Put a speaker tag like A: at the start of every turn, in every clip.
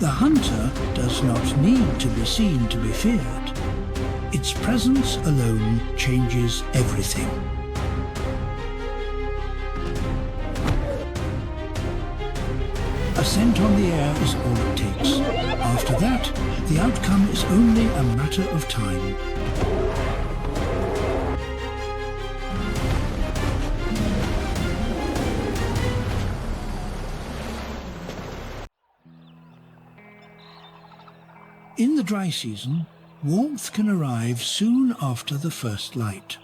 A: The hunter does not need to be seen to be feared. Its presence alone changes everything. A scent on the air is all it takes. After that, the outcome is only a matter of time. In the dry season, warmth can arrive soon after the first light.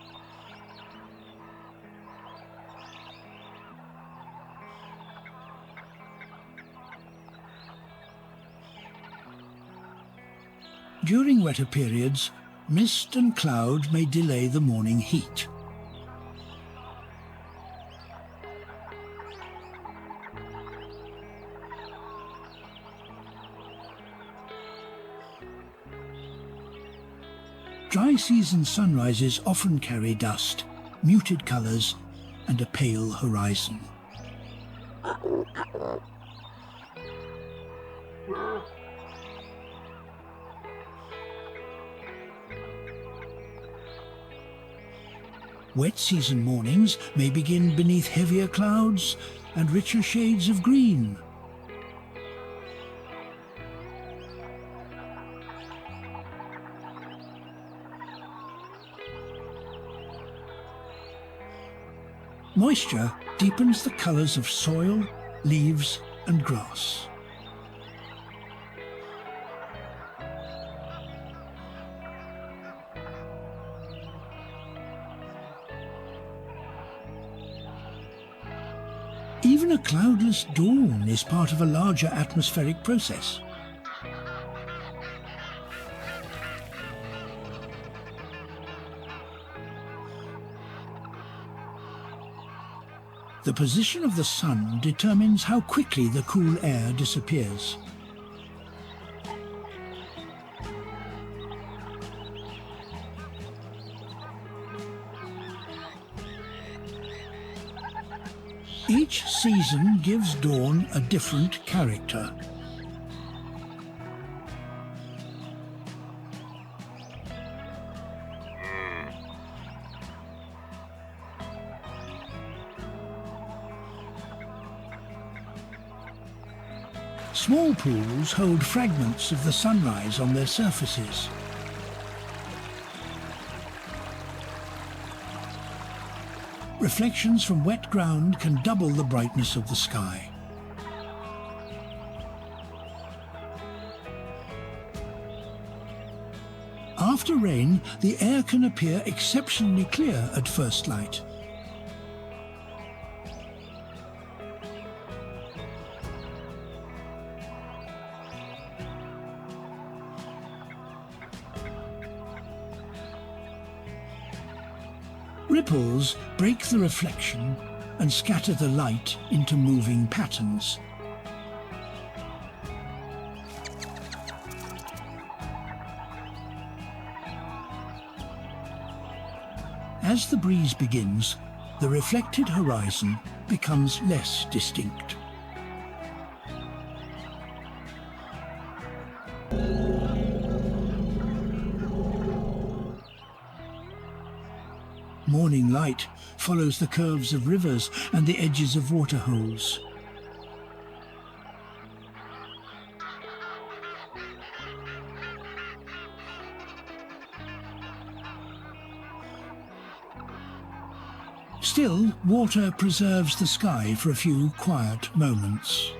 A: During wetter periods, mist and cloud may delay the morning heat. Dry season sunrises often carry dust, muted colours, and a pale horizon. Wet season mornings may begin beneath heavier clouds and richer shades of green. Moisture deepens the colours of soil, leaves, and grass. Even a cloudless dawn is part of a larger atmospheric process. The position of the sun determines how quickly the cool air disappears. Each season gives dawn a different character. Small pools hold fragments of the sunrise on their surfaces. Reflections from wet ground can double the brightness of the sky. After rain, the air can appear exceptionally clear at first light. Ripples break the reflection and scatter the light into moving patterns. As the breeze begins, the reflected horizon becomes less distinct. Morning light follows the curves of rivers and the edges of waterholes. Still, water preserves the sky for a few quiet moments.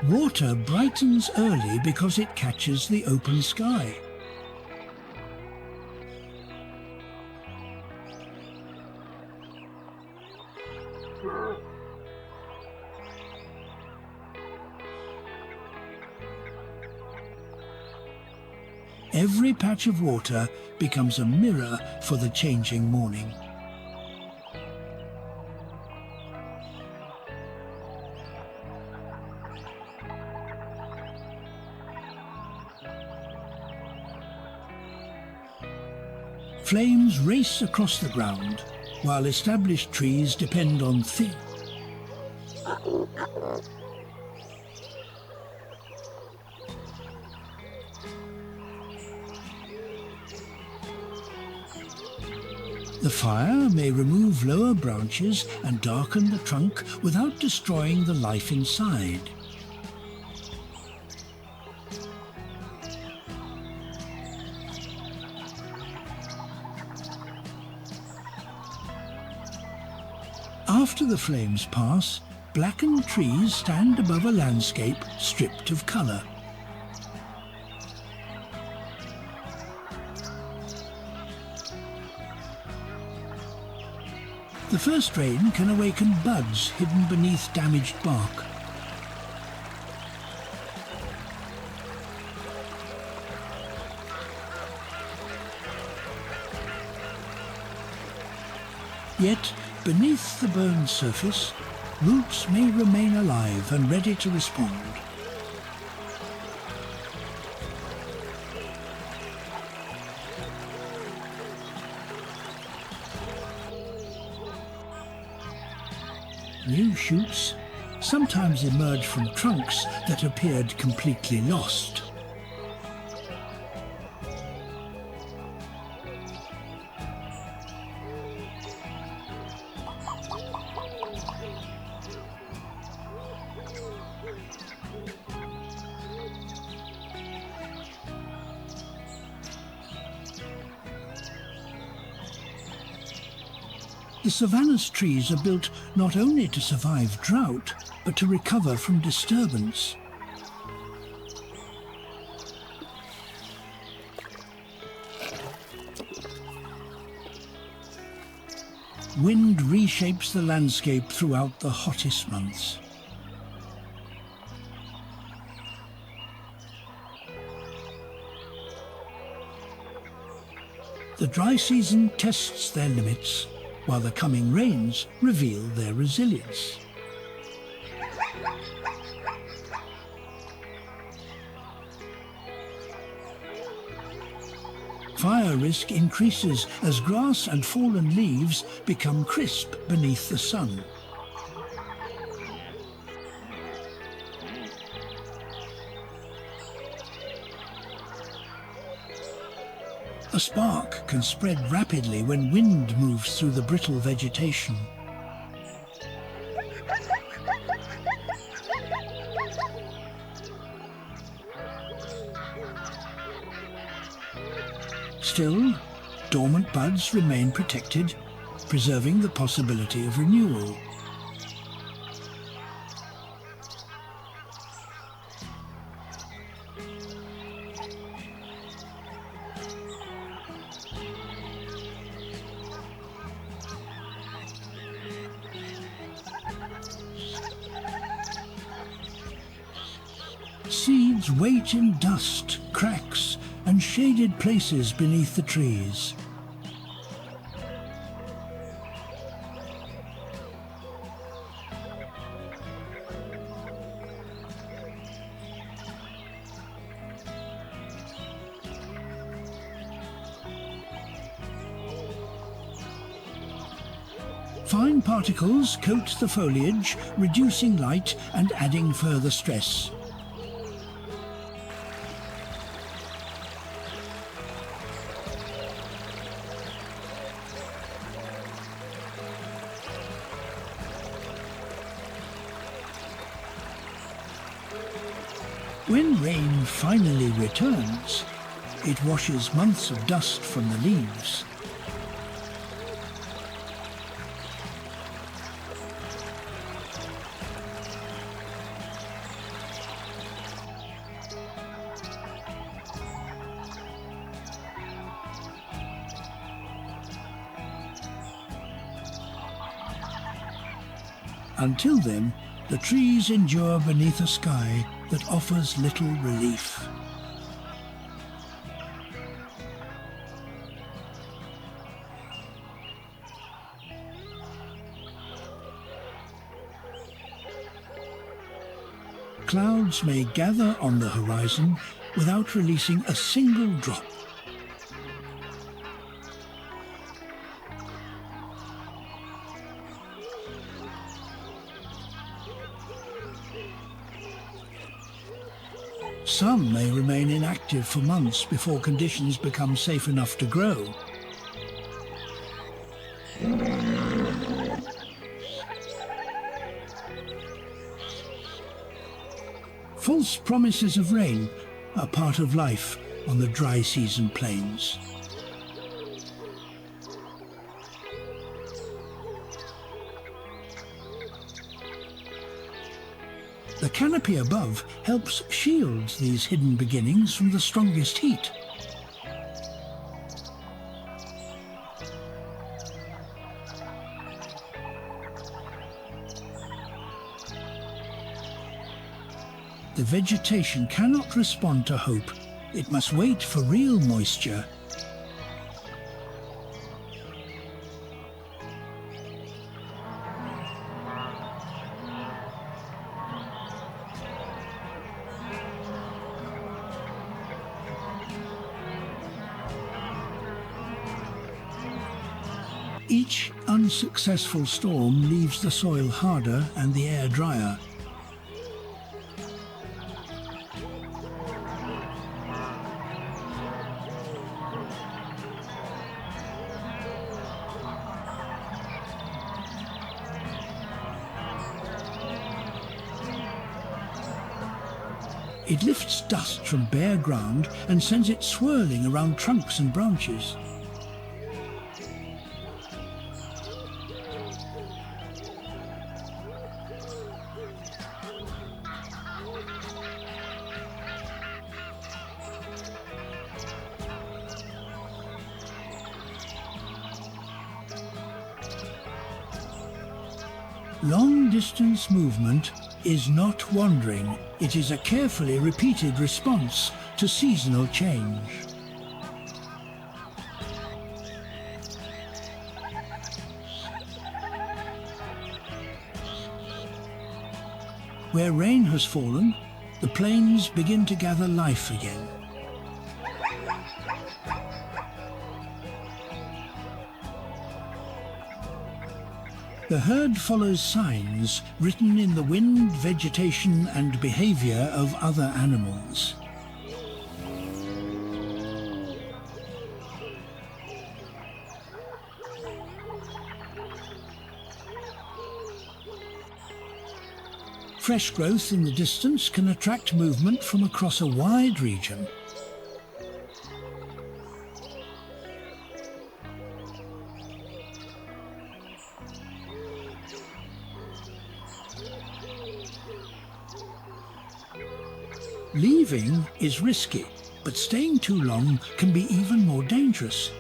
A: Water brightens early because it catches the open sky. Every patch of water becomes a mirror for the changing morning. Flames race across the ground, while established trees depend on thick. The fire may remove lower branches and darken the trunk without destroying the life inside. After the flames pass, blackened trees stand above a landscape stripped of colour. The first rain can awaken buds hidden beneath damaged bark. Yet, beneath the burned surface, roots may remain alive and ready to respond. New shoots sometimes emerge from trunks that appeared completely lost. The savanna's trees are built not only to survive drought, but to recover from disturbance. Wind reshapes the landscape throughout the hottest months. The dry season tests their limits, while the coming rains reveal their resilience. Fire risk increases as grass and fallen leaves become crisp beneath the sun. A spark can spread rapidly when wind moves through the brittle vegetation. Still, dormant buds remain protected, preserving the possibility of renewal. Seeds wait in dust, cracks, and shaded places beneath the trees. Fine particles coat the foliage, reducing light and adding further stress. When rain finally returns, it washes months of dust from the leaves. Until then, the trees endure beneath a sky that offers little relief. Clouds may gather on the horizon without releasing a single drop. Some may remain inactive for months before conditions become safe enough to grow. False promises of rain are part of life on the dry season plains. The canopy above helps shield these hidden beginnings from the strongest heat. The vegetation cannot respond to hope. It must wait for real moisture. Each unsuccessful storm leaves the soil harder and the air drier. It lifts dust from bare ground and sends it swirling around trunks and branches. Long-distance movement is not wandering. It is a carefully repeated response to seasonal change. Where rain has fallen, the plains begin to gather life again. The herd follows signs written in the wind, vegetation, and behavior of other animals. Fresh growth in the distance can attract movement from across a wide region. Leaving is risky, but staying too long can be even more dangerous.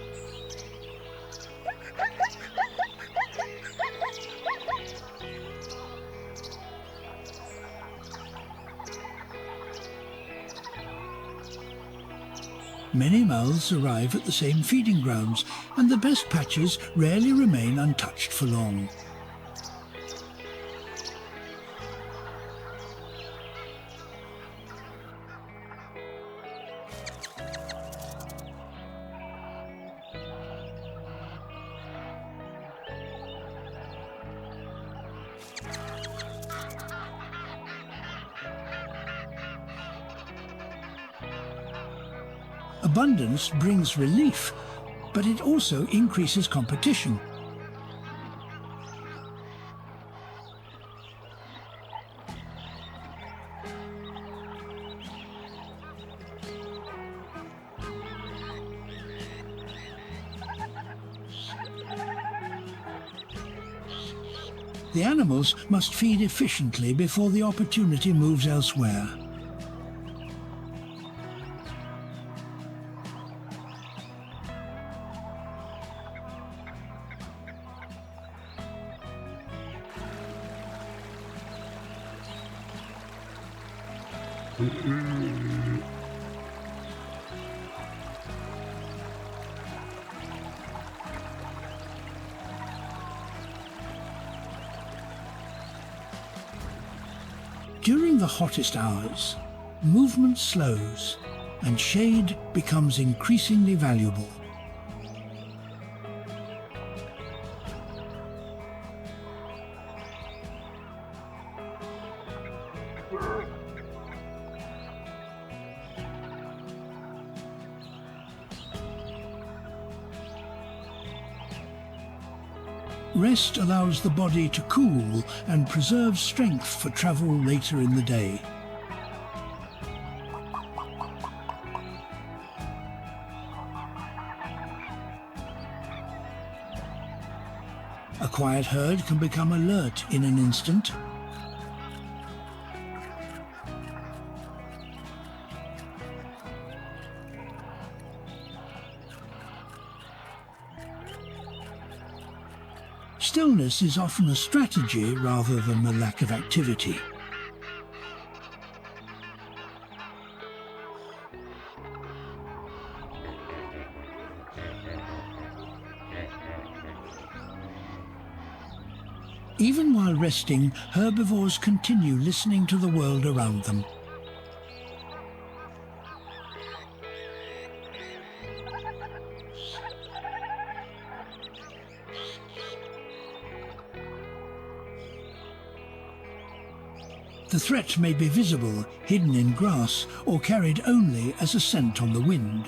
A: Many mouths arrive at the same feeding grounds, and the best patches rarely remain untouched for long. Abundance brings relief, but it also increases competition. The animals must feed efficiently before the opportunity moves elsewhere. During the hottest hours, movement slows and shade becomes increasingly valuable. Rest allows the body to cool and preserves strength for travel later in the day. A quiet herd can become alert in an instant. Stillness is often a strategy rather than a lack of activity. Even while resting, herbivores continue listening to the world around them. The threat may be visible, hidden in grass, or carried only as a scent on the wind.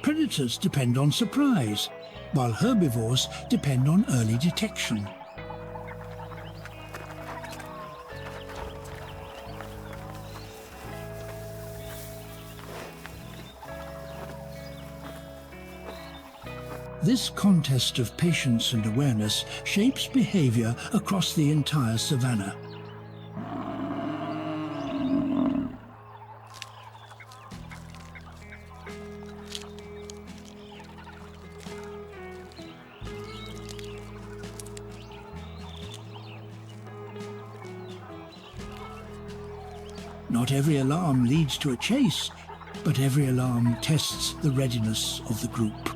A: Predators depend on surprise, while herbivores depend on early detection. This contest of patience and awareness shapes behavior across the entire savanna. Not every alarm leads to a chase, but every alarm tests the readiness of the group.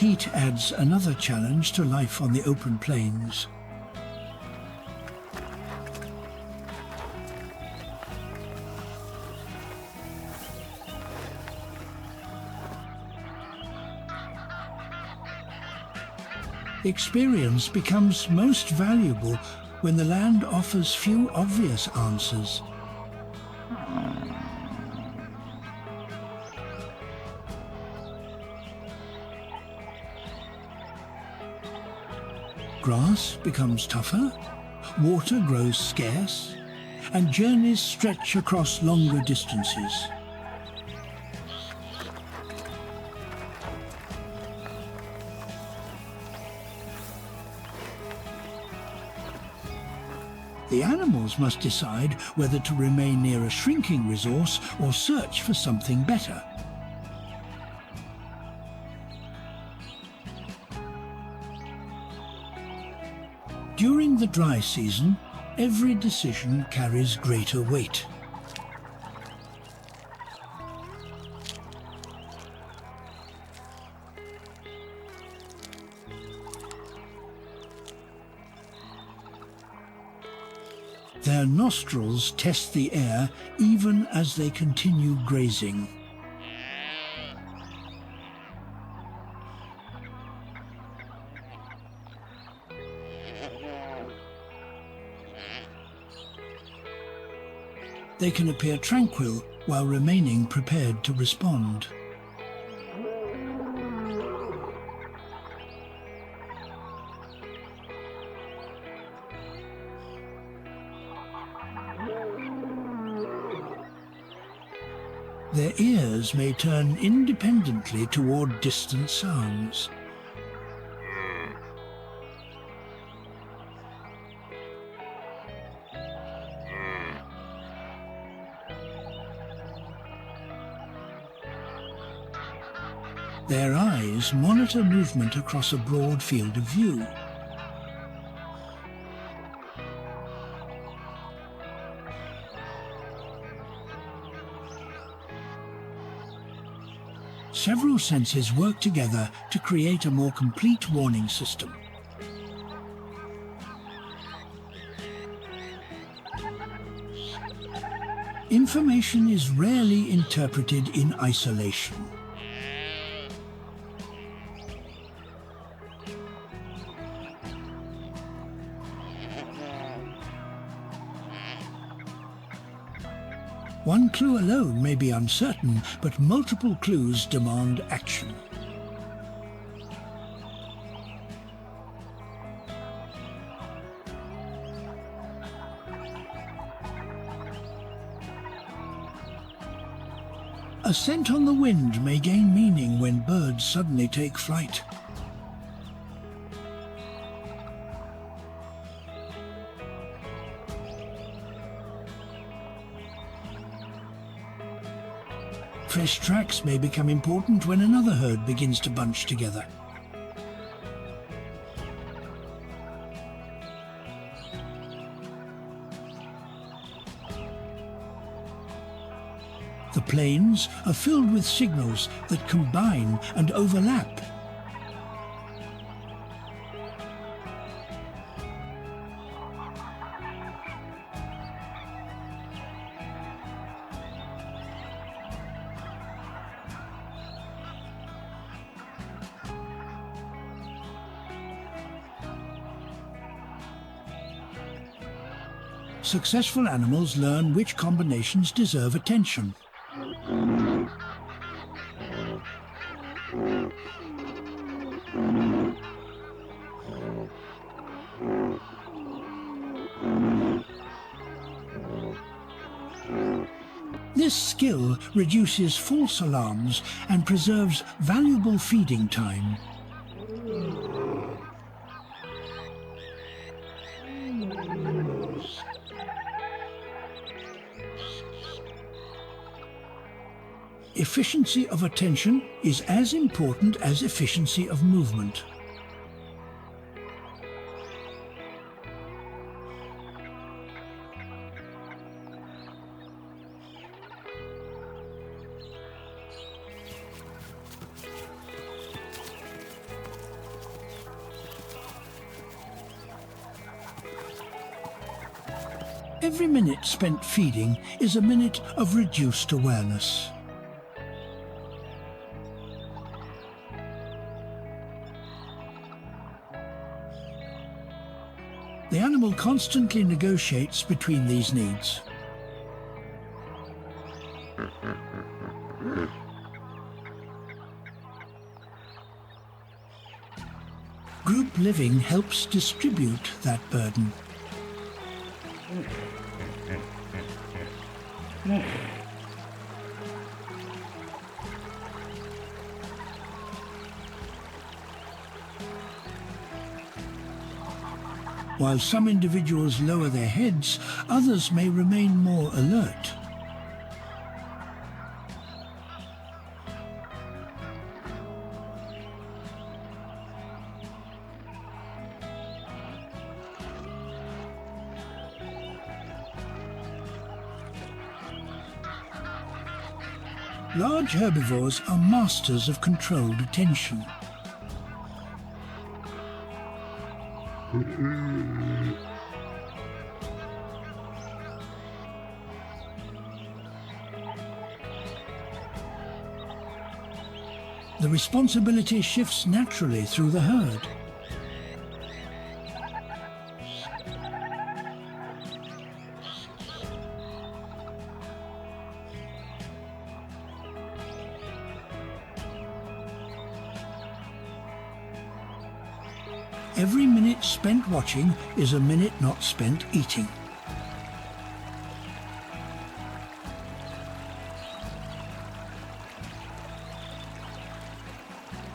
A: Heat adds another challenge to life on the open plains. Experience becomes most valuable when the land offers few obvious answers. Grass becomes tougher, water grows scarce, and journeys stretch across longer distances. The animals must decide whether to remain near a shrinking resource or search for something better. During the dry season, every decision carries greater weight. Their nostrils test the air even as they continue grazing. They can appear tranquil while remaining prepared to respond. Their ears may turn independently toward distant sounds. Their eyes monitor movement across a broad field of view. Several senses work together to create a more complete warning system. Information is rarely interpreted in isolation. One clue alone may be uncertain, but multiple clues demand action. A scent on the wind may gain meaning when birds suddenly take flight. Fresh tracks may become important when another herd begins to bunch together. The plains are filled with signals that combine and overlap. Successful animals learn which combinations deserve attention. This skill reduces false alarms and preserves valuable feeding time. Efficiency of attention is as important as efficiency of movement. Every minute spent feeding is a minute of reduced awareness. The animal constantly negotiates between these needs. Group living helps distribute that burden. While some individuals lower their heads, others may remain more alert. Large herbivores are masters of controlled attention. The responsibility shifts naturally through the herd. Every minute spent watching is a minute not spent eating.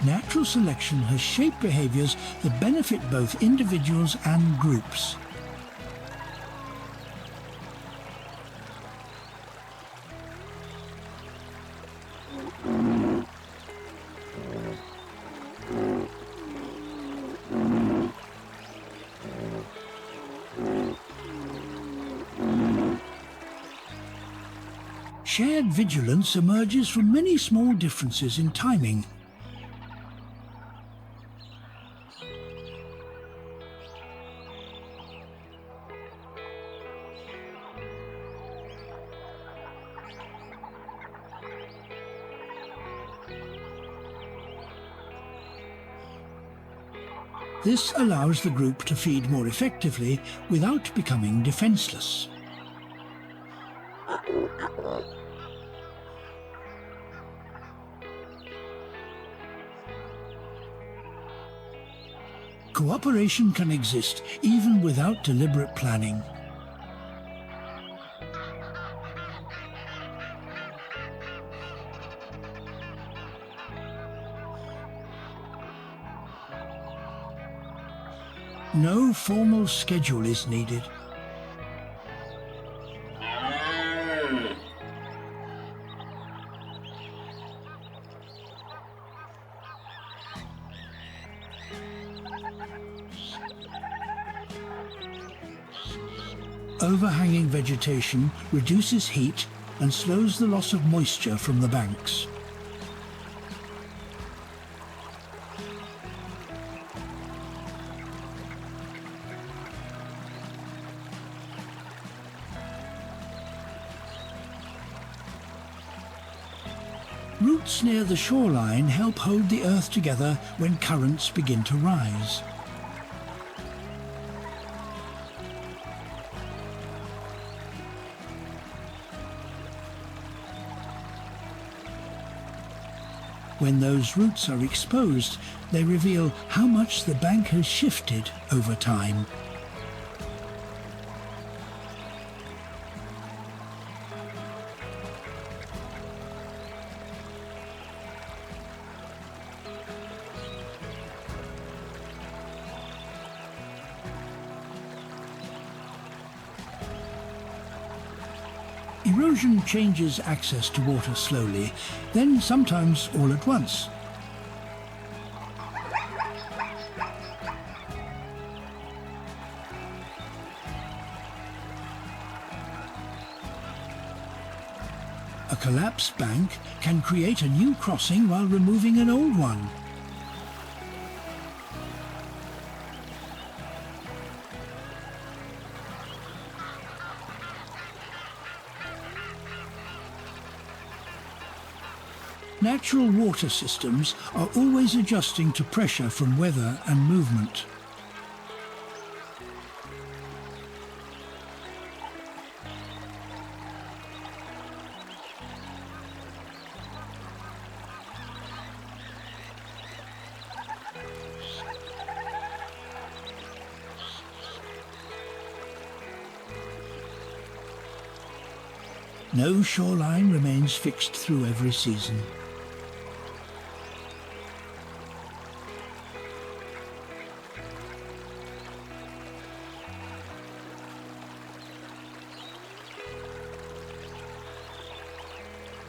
A: Natural selection has shaped behaviors that benefit both individuals and groups. Shared vigilance emerges from many small differences in timing. This allows the group to feed more effectively without becoming defenseless. Cooperation can exist even without deliberate planning. No formal schedule is needed. Overhanging vegetation reduces heat and slows the loss of moisture from the banks. Roots near the shoreline help hold the earth together when currents begin to rise. When those roots are exposed, they reveal how much the bank has shifted over time. Erosion changes access to water slowly, then sometimes all at once. A collapsed bank can create a new crossing while removing an old one. Natural water systems are always adjusting to pressure from weather and movement. No shoreline remains fixed through every season.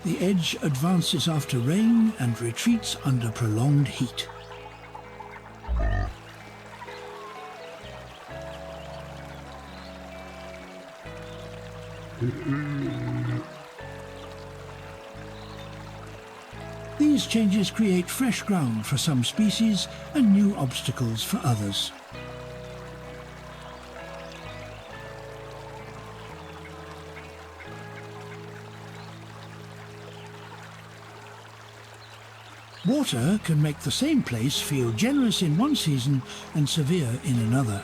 A: The edge advances after rain and retreats under prolonged heat. These changes create fresh ground for some species and new obstacles for others. Water can make the same place feel generous in one season and severe in another.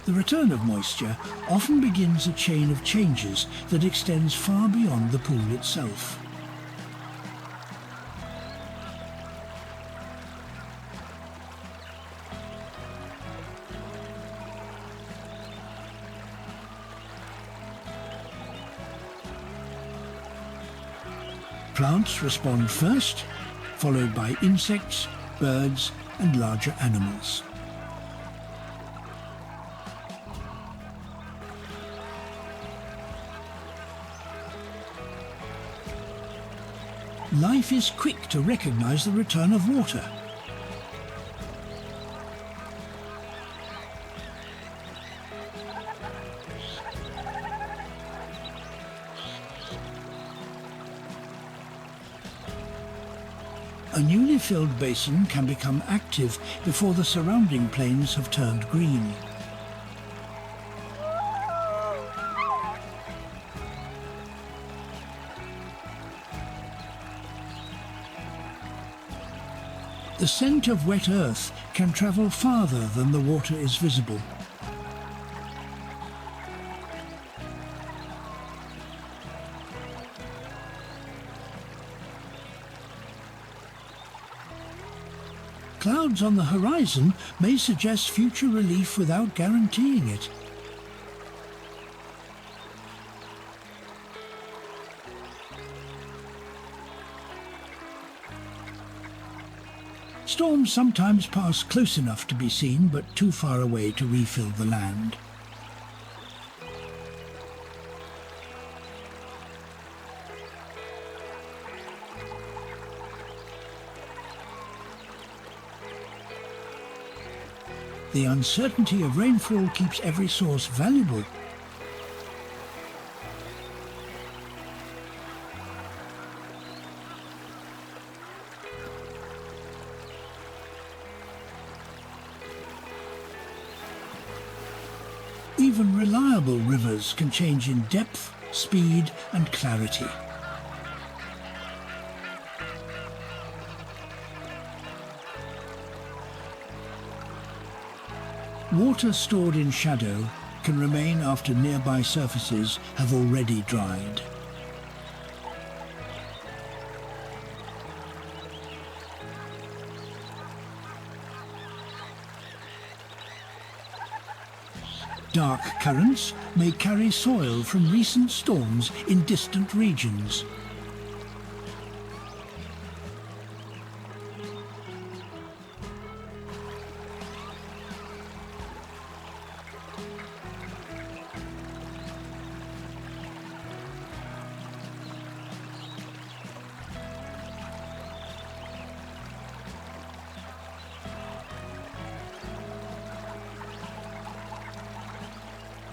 A: The return of moisture often begins a chain of changes that extends far beyond the pool itself. Plants respond first, followed by insects, birds, and larger animals. Life is quick to recognize the return of water. A newly filled basin can become active before the surrounding plains have turned green. The scent of wet earth can travel farther than the water is visible. clouds on the horizon may suggest future relief without guaranteeing it. Storms sometimes pass close enough to be seen, but too far away to refill the land. The uncertainty of rainfall keeps every source valuable. Even reliable rivers can change in depth, speed, and clarity. Water stored in shadow can remain after nearby surfaces have already dried. Dark currents may carry soil from recent storms in distant regions.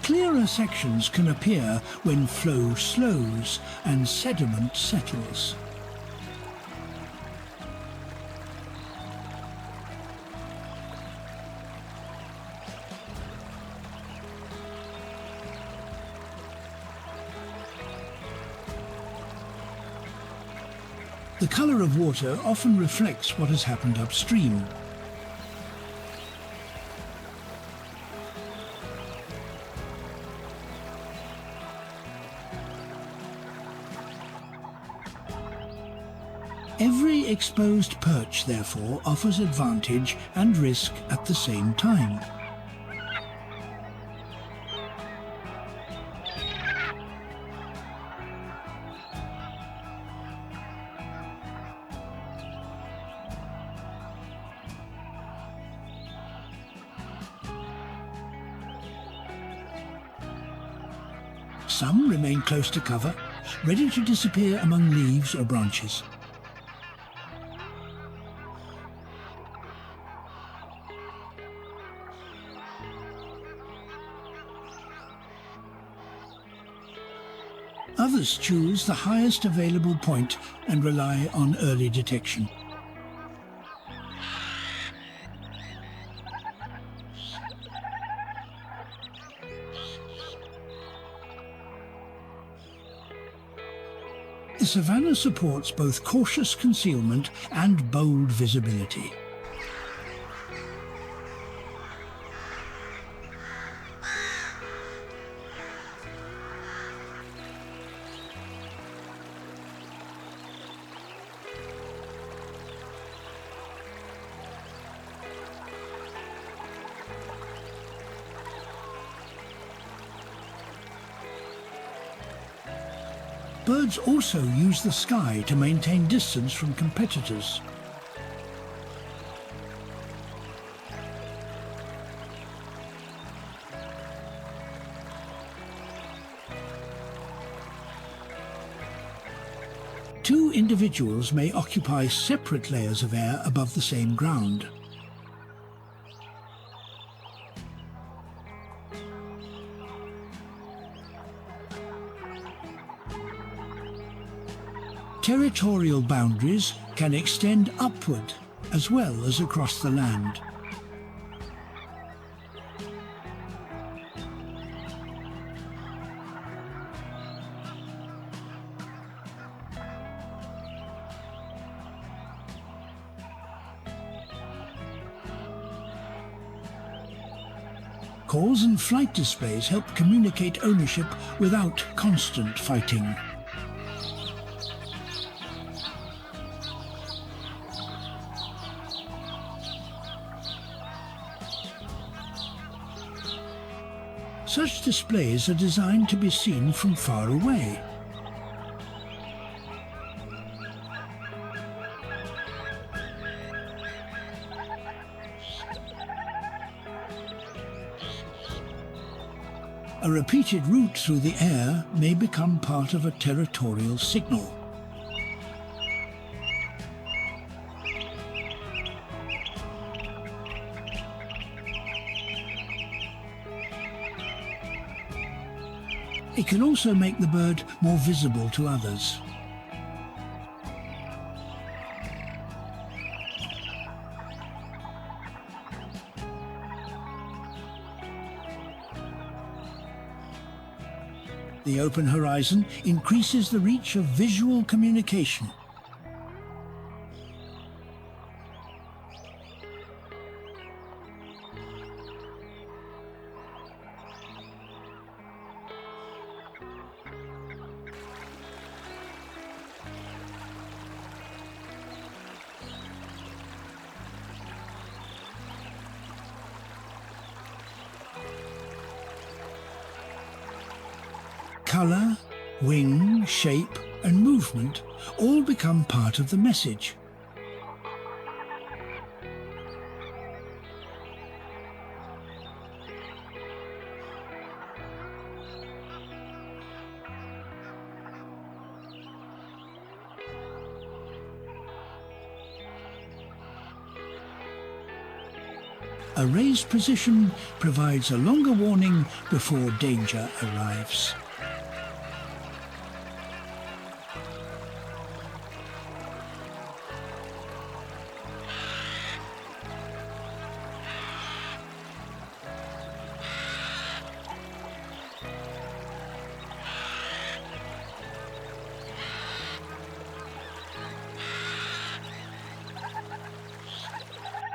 A: Clearer sections can appear when flow slows and sediment settles. The colour of water often reflects what has happened upstream. Every exposed perch, therefore, offers advantage and risk at the same time. Some remain close to cover, ready to disappear among leaves or branches. Others choose the highest available point and rely on early detection. The savanna supports both cautious concealment and bold visibility. Birds also use the sky to maintain distance from competitors. Two individuals may occupy separate layers of air above the same ground. Territorial boundaries can extend upward as well as across the land. Calls and flight displays help communicate ownership without constant fighting. Such displays are designed to be seen from far away. A repeated route through the air may become part of a territorial signal. It can also make the bird more visible to others. The open horizon increases the reach of visual communication. Colour, wing, shape and movement all become part of the message. A raised position provides a longer warning before danger arrives.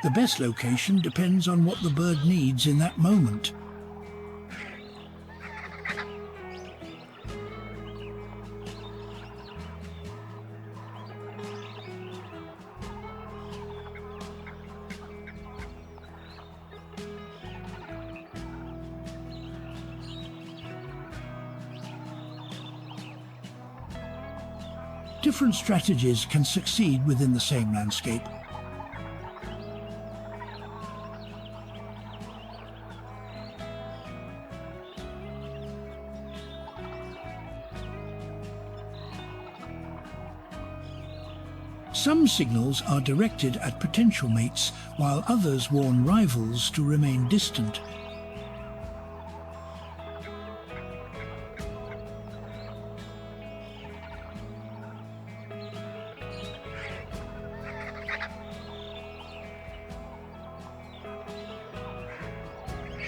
A: The best location depends on what the bird needs in that moment. Different strategies can succeed within the same landscape. Some signals are directed at potential mates, while others warn rivals to remain distant.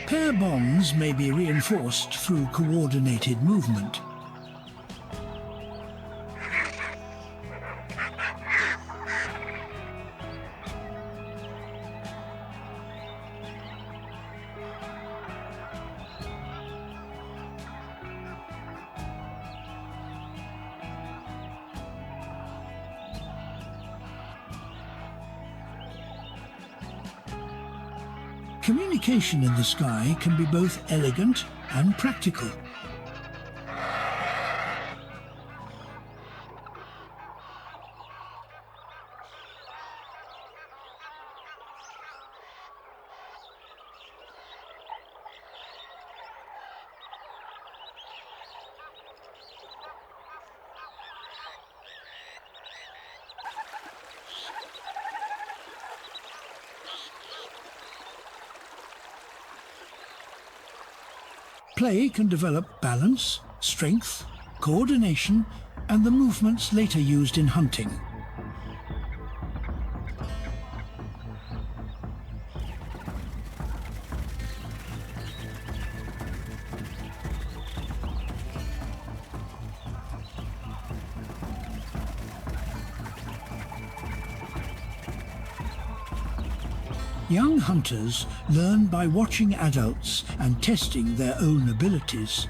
A: Pair bonds may be reinforced through coordinated movement. Communication in the sky can be both elegant and practical. Play can develop balance, strength, coordination, and the movements later used in hunting. Young hunters learn by watching adults and testing their own abilities.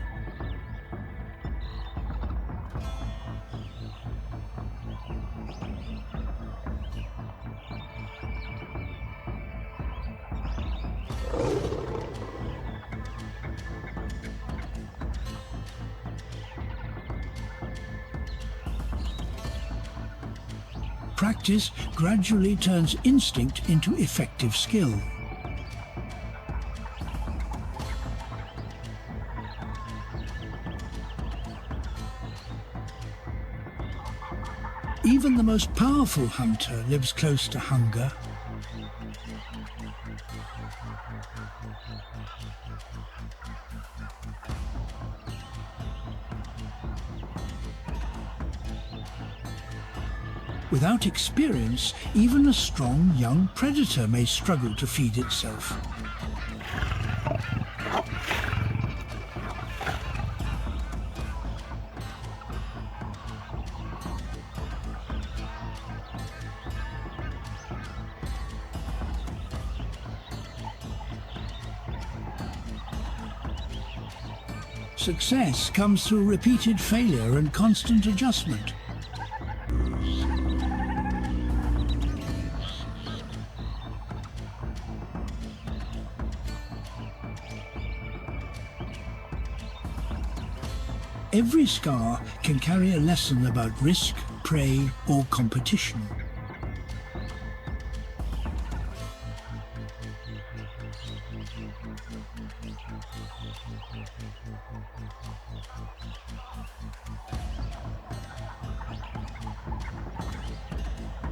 A: Practice gradually turns instinct into effective skill. Even the most powerful hunter lives close to hunger. Without experience, even a strong young predator may struggle to feed itself. Success comes through repeated failure and constant adjustment. Every scar can carry a lesson about risk, prey, or competition.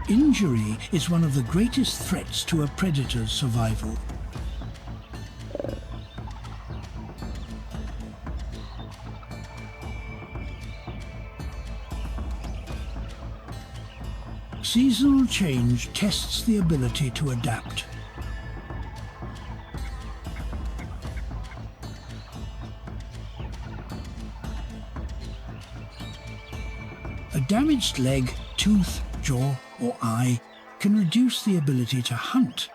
A: Injury is one of the greatest threats to a predator's survival. Seasonal change tests the ability to adapt. A damaged leg, tooth, jaw, or eye can reduce the ability to hunt.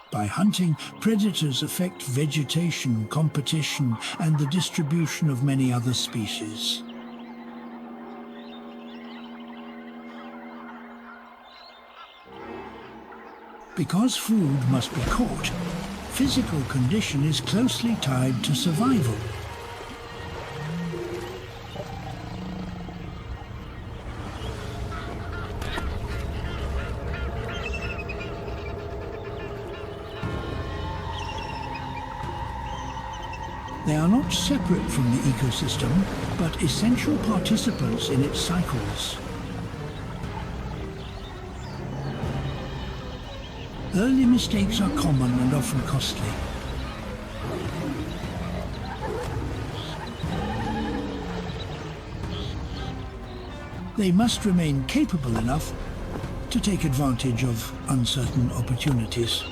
A: By hunting, predators affect vegetation, competition, and the distribution of many other species. Because food must be caught, physical condition is closely tied to survival. They are not separate from the ecosystem, but essential participants in its cycles. Early mistakes are common and often costly. They must remain capable enough to take advantage of uncertain opportunities.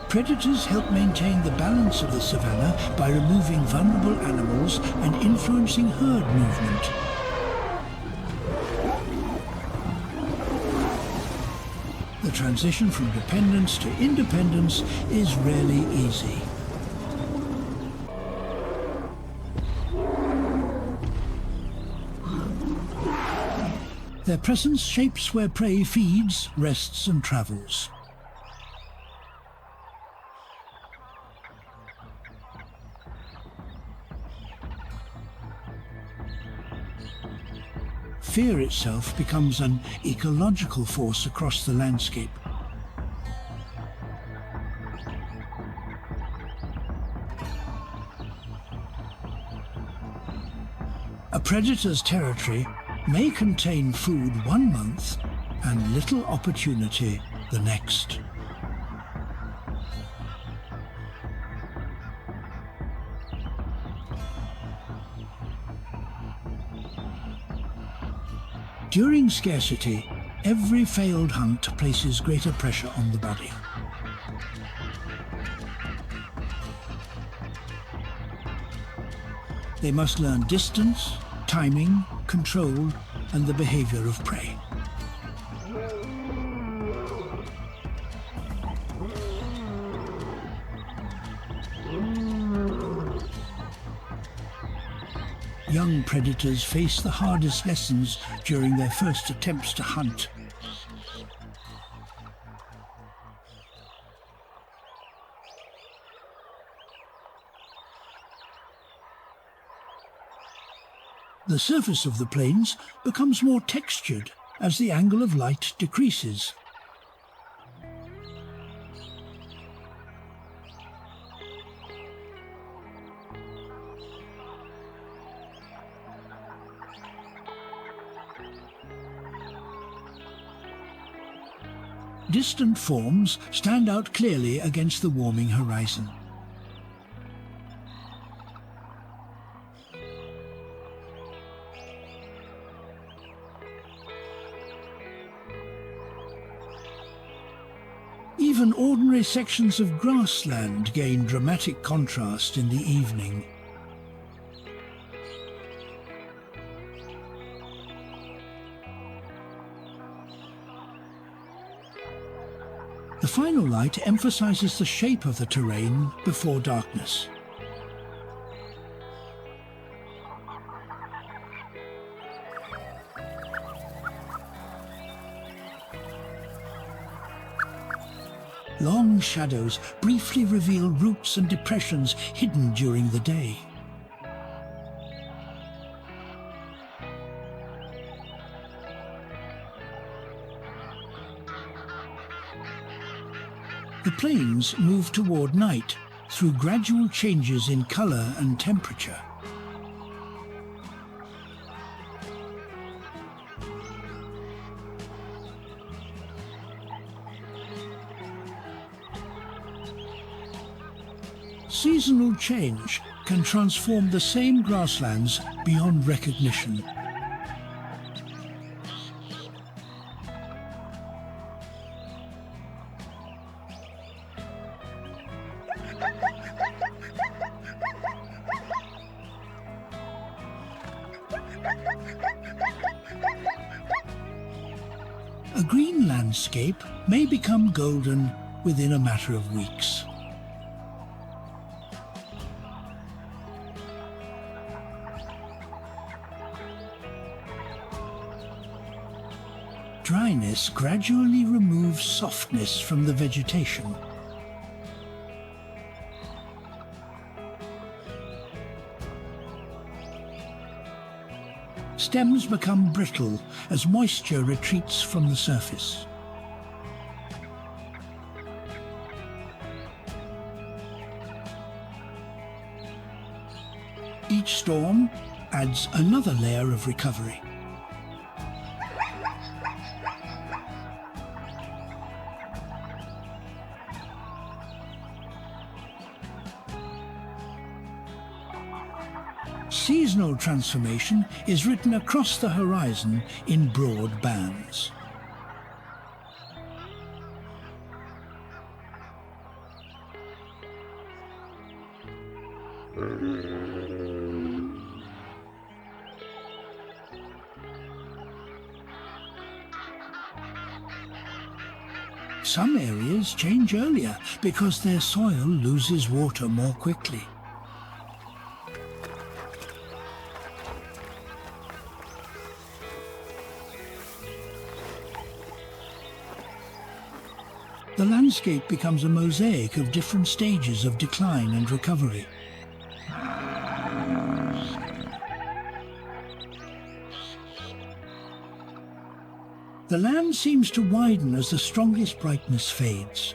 A: Predators help maintain the balance of the savanna by removing vulnerable animals and influencing herd movement. The transition from dependence to independence is rarely easy. Their presence shapes where prey feeds, rests, and travels. Fear itself becomes an ecological force across the landscape. A predator's territory may contain food one month and little opportunity the next. During scarcity, every failed hunt places greater pressure on the body. They must learn distance, timing, control, and the behavior of prey. Young predators face the hardest lessons during their first attempts to hunt. The surface of the plains becomes more textured as the angle of light decreases. Distant forms stand out clearly against the warming horizon. Even ordinary sections of grassland gain dramatic contrast in the evening. The final light emphasizes the shape of the terrain before darkness. Long shadows briefly reveal roots and depressions hidden during the day. The plains move toward night through gradual changes in color and temperature. Seasonal change can transform the same grasslands beyond recognition. A green landscape may become golden within a matter of weeks. Dryness gradually removes softness from the vegetation. Stems become brittle as moisture retreats from the surface. Each storm adds another layer of recovery. Seasonal transformation is written across the horizon in broad bands. Some areas change earlier because their soil loses water more quickly. The landscape becomes a mosaic of different stages of decline and recovery. The land seems to widen as the strongest brightness fades.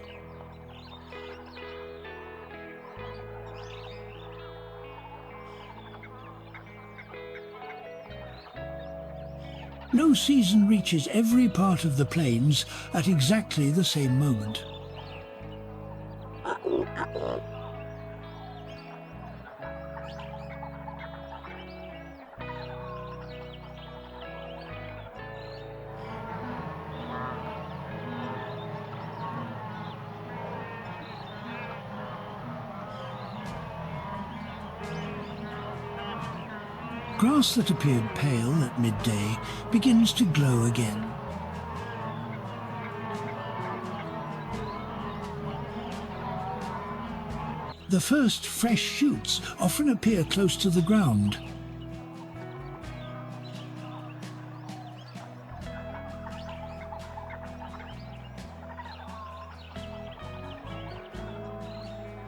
A: No season reaches every part of the plains at exactly the same moment. Grass that appeared pale at midday begins to glow again. The first fresh shoots often appear close to the ground.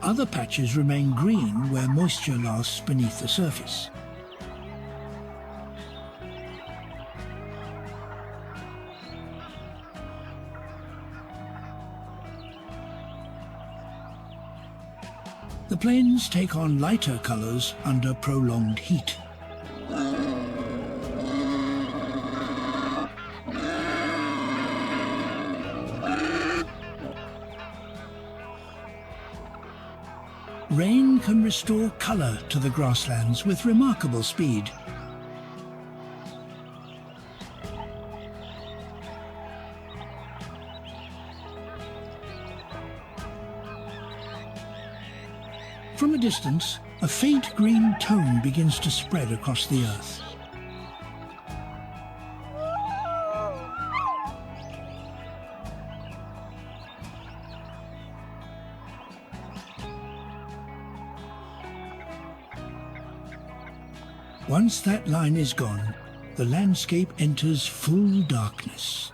A: Other patches remain green where moisture lasts beneath the surface. The plains take on lighter colors under prolonged heat. Rain can restore color to the grasslands with remarkable speed. From a distance, a faint green tone begins to spread across the earth. Once that line is gone, the landscape enters full darkness.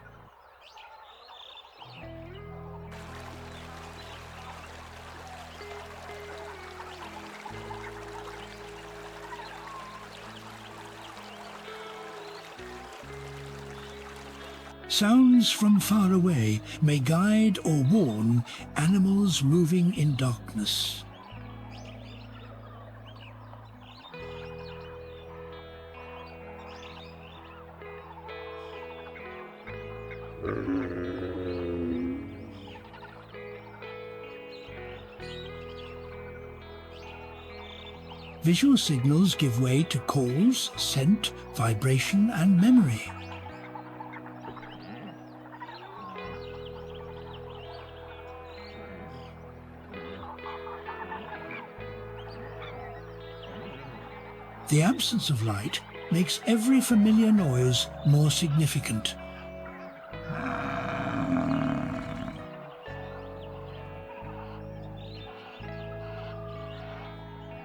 A: Sounds from far away may guide or warn animals moving in darkness. Visual signals give way to calls, scent, vibration, and memory. The absence of light makes every familiar noise more significant.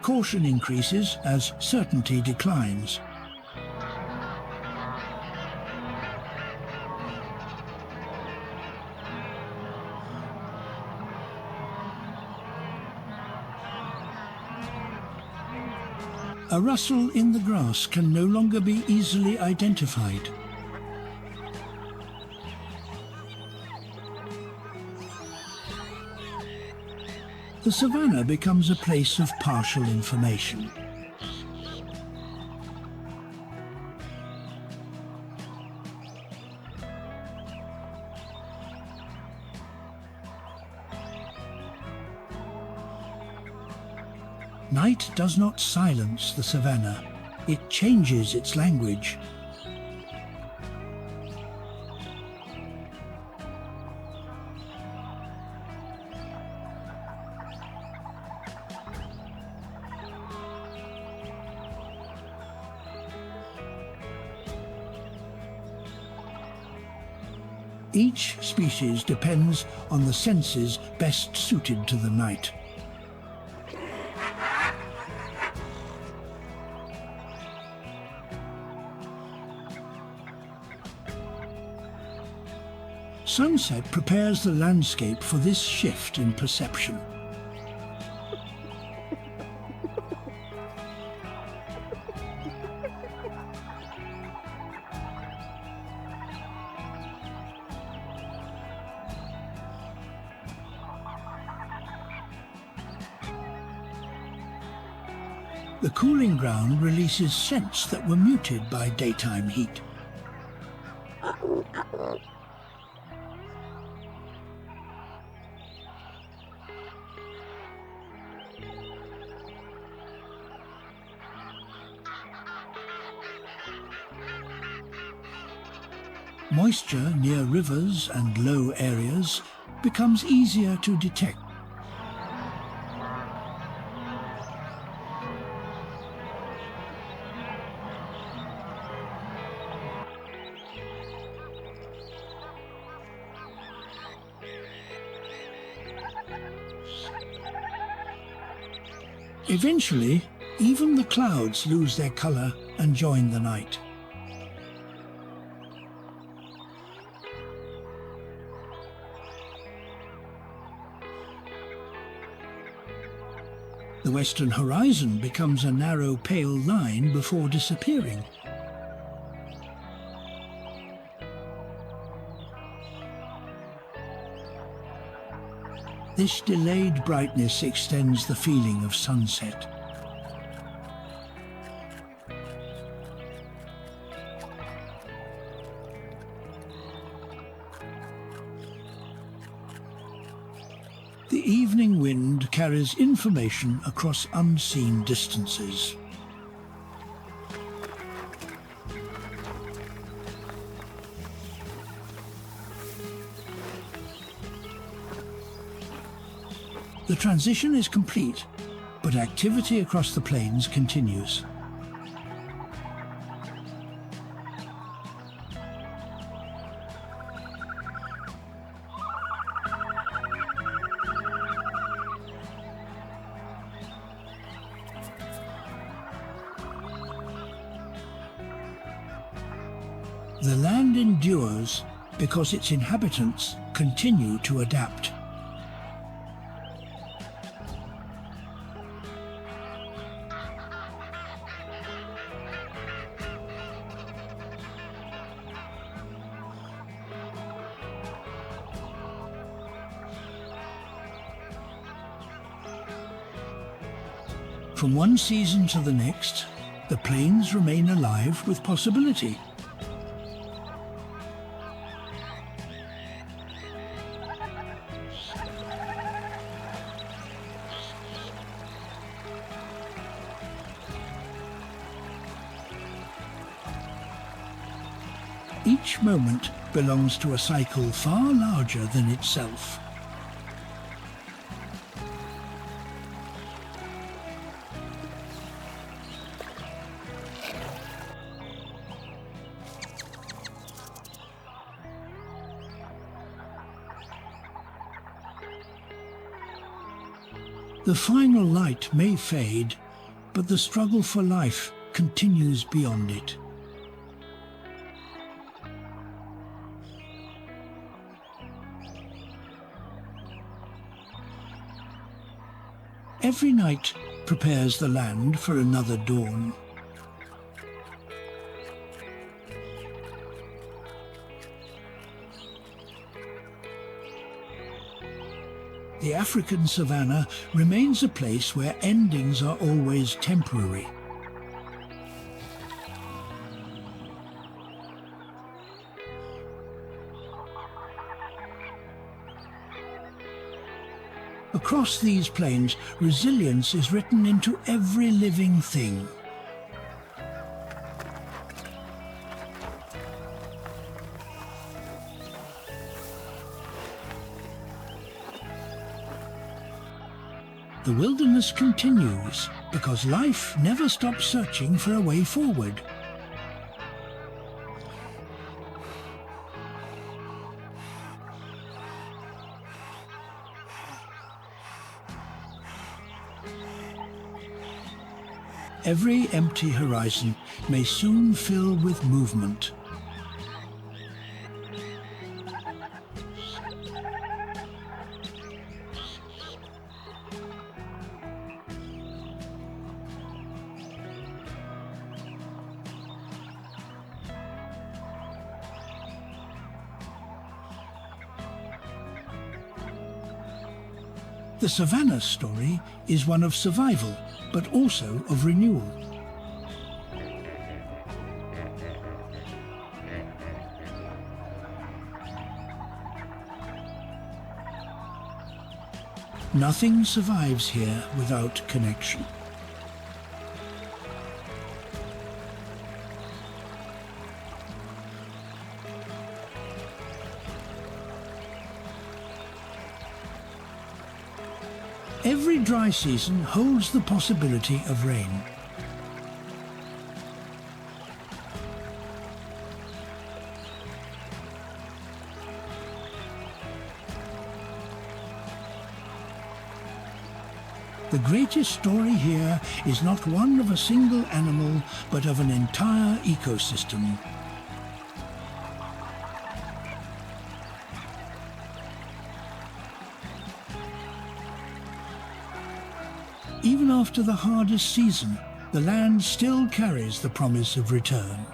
A: Caution increases as certainty declines. A rustle in the grass can no longer be easily identified. The savanna becomes a place of partial information. Night does not silence the savanna, it changes its language. Each species depends on the senses best suited to the night. Sunset prepares the landscape for this shift in perception. The cooling ground releases scents that were muted by daytime heat. Moisture near rivers and low areas becomes easier to detect. Eventually, even the clouds lose their color and join the night. The western horizon becomes a narrow pale line before disappearing. This delayed brightness extends the feeling of sunset. The evening wind carries information across unseen distances. The transition is complete, but activity across the plains continues. The land endures because its inhabitants continue to adapt. From one season to the next, the plains remain alive with possibility. Each moment belongs to a cycle far larger than itself. The final light may fade, but the struggle for life continues beyond it. Every night prepares the land for another dawn. The African savanna remains a place where endings are always temporary. Across these plains, resilience is written into every living thing. The wilderness continues because life never stops searching for a way forward. Every empty horizon may soon fill with movement. The savannah story is one of survival, but also of renewal. Nothing survives here without connection. Every dry season holds the possibility of rain. The greatest story here is not one of a single animal, but of an entire ecosystem. Even after the hardest season, the land still carries the promise of return.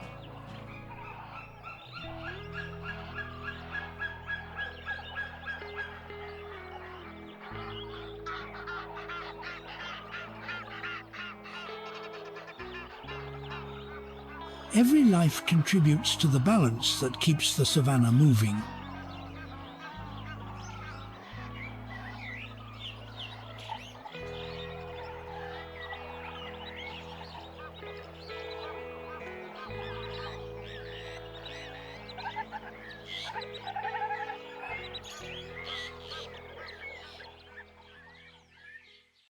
A: Every life contributes to the balance that keeps the savannah moving.